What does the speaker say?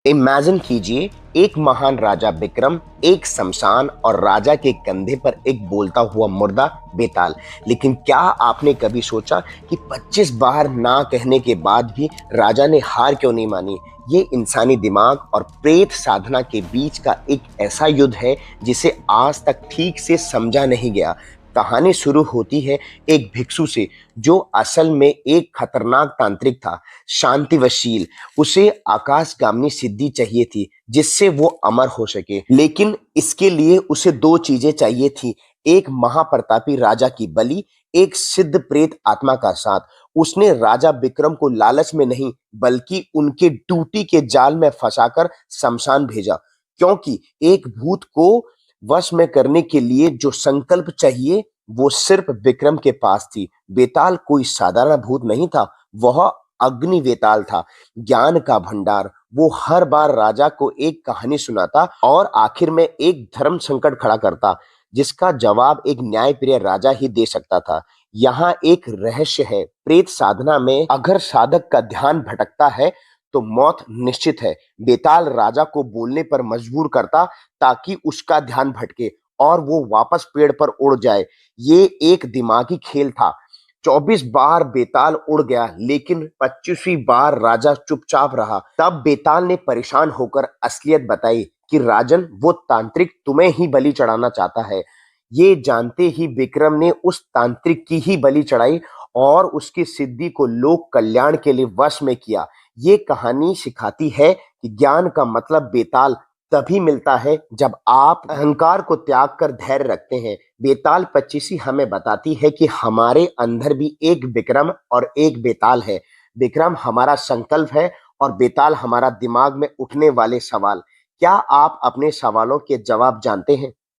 Imagine कीजिए, एक महान राजा विक्रम, एक शमशान और राजा के कंधे पर एक बोलता हुआ मुर्दा बेताल। लेकिन क्या आपने कभी सोचा कि 25 बार ना कहने के बाद भी राजा ने हार क्यों नहीं मानी? ये इंसानी दिमाग और प्रेत साधना के बीच का एक ऐसा युद्ध है जिसे आज तक ठीक से समझा नहीं गया। कहानी शुरू होती है एक भिक्षु से, जो असल में एक खतरनाक तांत्रिक था, शांतिवशील। उसे आकाशगामी सिद्धि चाहिए थी जिससे वो अमर हो सके, लेकिन इसके लिए उसे दो चीजें चाहिए थी: एक महाप्रतापी राजा की बलि, एक सिद्ध प्रेत आत्मा का साथ। उसने राजा विक्रम को लालच में नहीं, बल्कि उनके ड्यूटी के जाल में फंसाकर शमशान भेजा, क्योंकि एक भूत को वश में करने के लिए जो संकल्प चाहिए वो सिर्फ विक्रम के पास थी। बेताल कोई साधारण भूत नहीं था, वह अग्नि वेताल था, ज्ञान का भंडार। वो हर बार राजा को एक कहानी सुनाता और आखिर में एक धर्म संकट खड़ा करता, जिसका जवाब एक न्यायप्रिय राजा ही दे सकता था। यहाँ एक रहस्य है, प्रेत साधना में अगर साधक का ध्यान भटकता है तो मौत निश्चित है। बेताल राजा को बोलने पर मजबूर करता ताकि उसका ध्यान भटके और वो वापस पेड़ पर उड़ जाए। ये एक दिमागी खेल था। 24 बार बेताल उड़ गया, लेकिन 25वीं बार राजा चुपचाप रहा। तब बेताल ने परेशान होकर असलियत बताई कि राजन, वो तांत्रिक तुम्हें ही बलि चढ़ाना चाहता है। ये जानते ही विक्रम ने उस तांत्रिक की ही बलि चढ़ाई और उसकी सिद्धि को लोक कल्याण के लिए वश में किया। ये कहानी सिखाती है कि ज्ञान का मतलब बेताल तभी मिलता है जब आप अहंकार को त्याग कर धैर्य रखते हैं। बेताल 25 हमें बताती है कि हमारे अंदर भी एक विक्रम और एक बेताल है। विक्रम हमारा संकल्प है और बेताल हमारा दिमाग में उठने वाले सवाल। क्या आप अपने सवालों के जवाब जानते हैं?